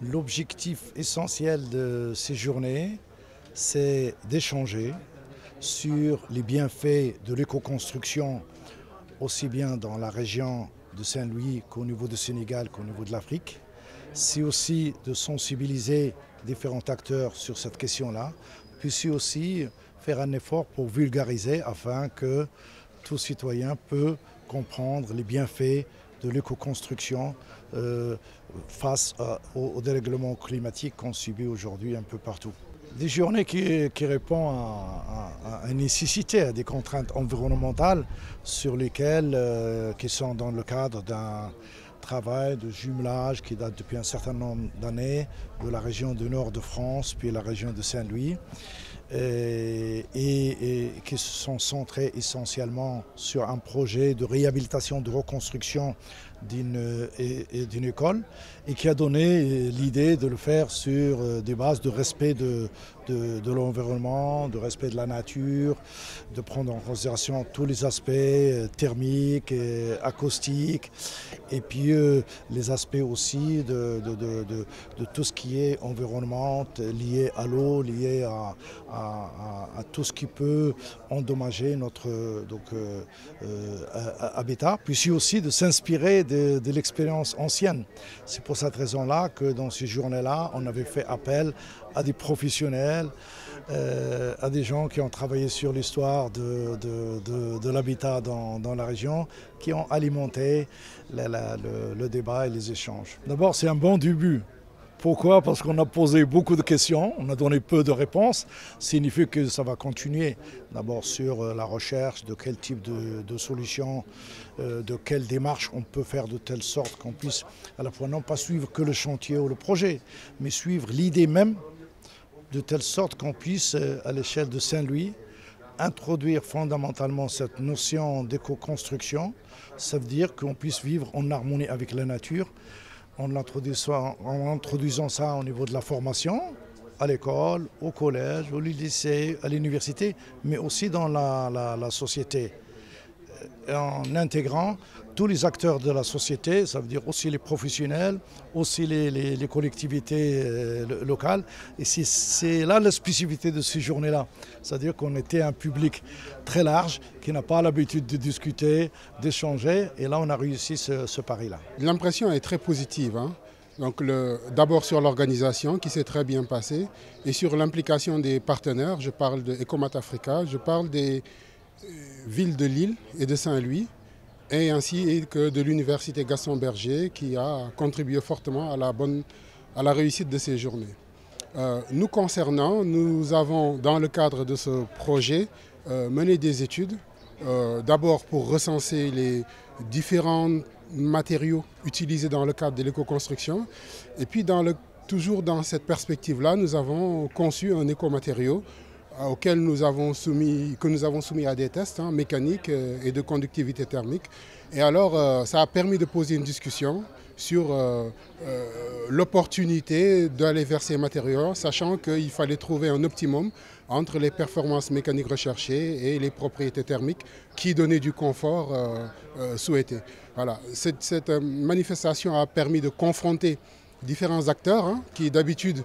L'objectif essentiel de ces journées, c'est d'échanger sur les bienfaits de l'éco-construction, aussi bien dans la région de Saint-Louis qu'au niveau du Sénégal qu'au niveau de l'Afrique. C'est aussi de sensibiliser différents acteurs sur cette question-là, puis c'est aussi faire un effort pour vulgariser afin que tout citoyen peut comprendre les bienfaits de l'éco-construction face au dérèglement climatique qu'on subit aujourd'hui un peu partout. Des journées qui répondent à une nécessité, à des contraintes environnementales sur lesquelles, qui sont dans le cadre d'un travail de jumelage qui date depuis un certain nombre d'années de la région du nord de France puis la région de Saint-Louis et qui se sont centrés essentiellement sur un projet de réhabilitation, de reconstruction d'une école et qui a donné l'idée de le faire sur des bases de respect de l'environnement, de respect de la nature, de prendre en considération tous les aspects thermiques, et acoustiques et puis les aspects aussi de tout ce qui est environnement lié à l'eau, lié à tout ce qui peut endommager notre habitat, puis aussi de s'inspirer de l'expérience ancienne. C'est pour cette raison-là que dans ces journées-là, on avait fait appel à des professionnels, à des gens qui ont travaillé sur l'histoire de l'habitat dans la région, qui ont alimenté le débat et les échanges. D'abord, c'est un bon début. Pourquoi? Parce qu'on a posé beaucoup de questions, on a donné peu de réponses, signifie que ça va continuer. D'abord sur la recherche de quel type de solution, de quelle démarche on peut faire de telle sorte qu'on puisse à la fois non pas suivre que le chantier ou le projet, mais suivre l'idée même, de telle sorte qu'on puisse, à l'échelle de Saint-Louis, introduire fondamentalement cette notion d'éco-construction. Ça veut dire qu'on puisse vivre en harmonie avec la nature, en introduisant ça au niveau de la formation, à l'école, au collège, au lycée, à l'université, mais aussi dans la société. En intégrant tous les acteurs de la société, ça veut dire aussi les professionnels, aussi les collectivités locales. Et c'est là la spécificité de ces journées-là. C'est-à-dire qu'on était un public très large qui n'a pas l'habitude de discuter, d'échanger. Et là, on a réussi ce pari-là. L'impression est très positive. Donc d'abord sur l'organisation qui s'est très bien passée et sur l'implication des partenaires. Je parle de Ecomat Africa, je parle des villes de Lille et de Saint-Louis, et ainsi que de l'université Gaston Berger qui a contribué fortement à la réussite de ces journées. Nous concernant, nous avons dans le cadre de ce projet mené des études, d'abord pour recenser les différents matériaux utilisés dans le cadre de l'éco-construction, et puis toujours dans cette perspective-là, nous avons conçu un écomatériau que nous avons soumis à des tests mécaniques et de conductivité thermique. Et alors, ça a permis de poser une discussion sur l'opportunité d'aller vers ces matériaux, sachant qu'il fallait trouver un optimum entre les performances mécaniques recherchées et les propriétés thermiques qui donnaient du confort souhaité. Voilà. Cette manifestation a permis de confronter différents acteurs qui d'habitude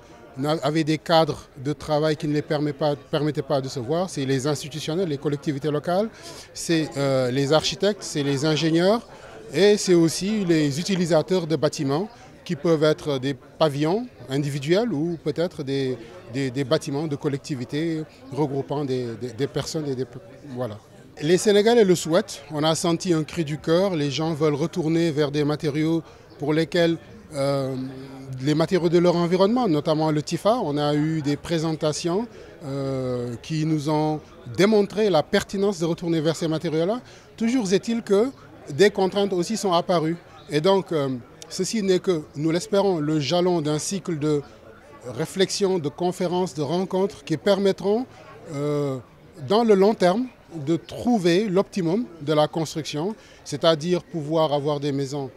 avaient des cadres de travail qui ne les permettaient pas de se voir. C'est les institutionnels, les collectivités locales, c'est les architectes, c'est les ingénieurs et c'est aussi les utilisateurs de bâtiments qui peuvent être des pavillons individuels ou peut-être des bâtiments de collectivités regroupant des personnes. Voilà. Les Sénégalais le souhaitent. On a senti un cri du cœur. Les gens veulent retourner vers des matériaux pour lesquels les matériaux de leur environnement, notamment le TIFA. On a eu des présentations qui nous ont démontré la pertinence de retourner vers ces matériaux-là. Toujours est-il que des contraintes aussi sont apparues. Et donc, ceci n'est que, nous l'espérons, le jalon d'un cycle de réflexion, de conférences, de rencontres qui permettront, dans le long terme, de trouver l'optimum de la construction, c'est-à-dire pouvoir avoir des maisons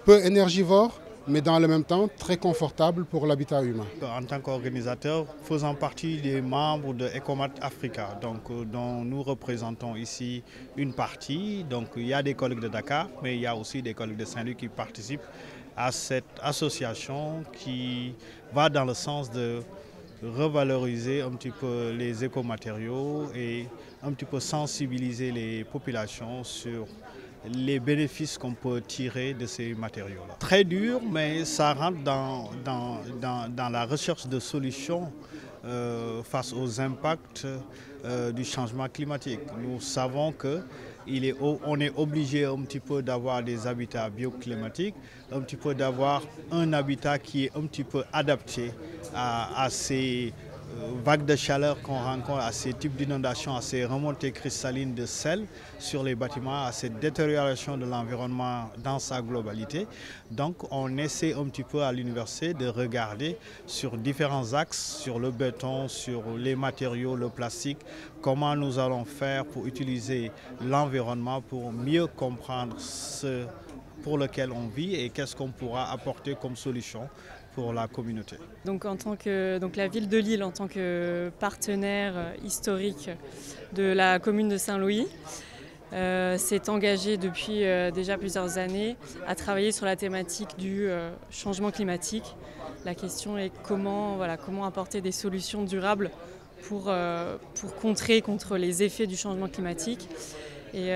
peu énergivores, mais dans le même temps très confortables pour l'habitat humain. En tant qu'organisateur, faisant partie des membres de Ecomat Africa, dont nous représentons ici une partie. Donc il y a des collègues de Dakar, mais il y a aussi des collègues de Saint-Louis qui participent à cette association qui va dans le sens de revaloriser un petit peu les écomatériaux et un petit peu sensibiliser les populations sur les bénéfices qu'on peut tirer de ces matériaux-là. Très dur, mais ça rentre dans la recherche de solutions face aux impacts du changement climatique. Nous savons qu'on est obligé un petit peu d'avoir des habitats bioclimatiques, un petit peu d'avoir un habitat qui est un petit peu adapté à ces vagues de chaleur qu'on rencontre, à ces types d'inondations, à ces remontées cristallines de sel sur les bâtiments, à cette détérioration de l'environnement dans sa globalité. Donc on essaie un petit peu à l'université de regarder sur différents axes, sur le béton, sur les matériaux, le plastique, comment nous allons faire pour utiliser l'environnement pour mieux comprendre ce pour lequel on vit et qu'est-ce qu'on pourra apporter comme solution pour la communauté. Donc la ville de Lille, en tant que partenaire historique de la commune de Saint-Louis, s'est engagée depuis déjà plusieurs années à travailler sur la thématique du changement climatique. La question est comment apporter des solutions durables pour contrer contre les effets du changement climatique. Et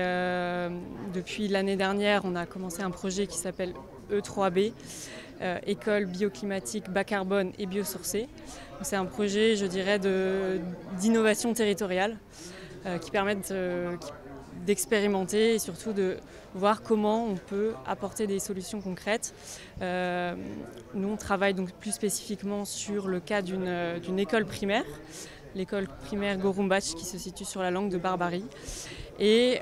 depuis l'année dernière, on a commencé un projet qui s'appelle E3B, école bioclimatique bas carbone et biosourcée. C'est un projet, je dirais, d'innovation territoriale qui permet d'expérimenter et surtout de voir comment on peut apporter des solutions concrètes. Nous, on travaille donc plus spécifiquement sur le cas d'une école primaire, l'école primaire Gorumbach qui se situe sur la langue de Barbarie. Et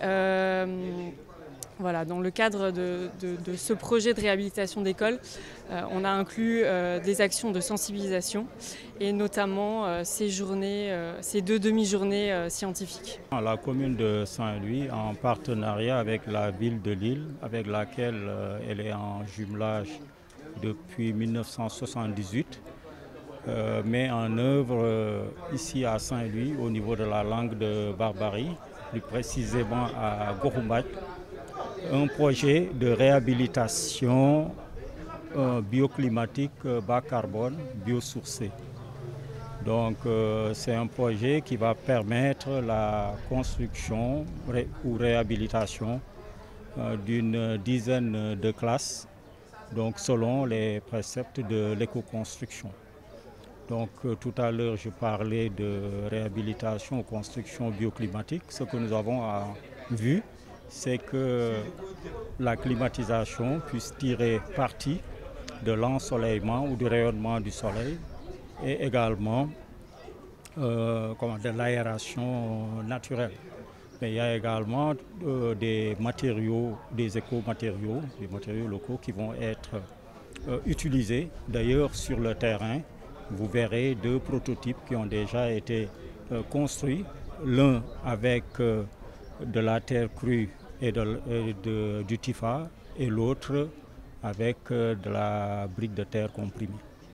dans le cadre de ce projet de réhabilitation d'école, on a inclus des actions de sensibilisation et notamment ces deux demi-journées scientifiques. La commune de Saint-Louis, en partenariat avec la ville de Lille, avec laquelle elle est en jumelage depuis 1978, met en œuvre ici à Saint-Louis, au niveau de la langue de Barbarie, plus précisément à Gorumbach, un projet de réhabilitation bioclimatique bas carbone, biosourcée. Donc c'est un projet qui va permettre la construction ou réhabilitation d'une dizaine de classes, donc selon les préceptes de l'éco-construction. Donc tout à l'heure, je parlais de réhabilitation ou construction bioclimatique. Ce que nous avons vu, c'est que la climatisation puisse tirer parti de l'ensoleillement ou du rayonnement du soleil et également de l'aération naturelle. Mais il y a également des matériaux, des écomatériaux, des matériaux locaux qui vont être utilisés. D'ailleurs, sur le terrain, vous verrez deux prototypes qui ont déjà été construits, l'un avec de la terre crue et du TIFA et l'autre avec de la brique de terre comprimée.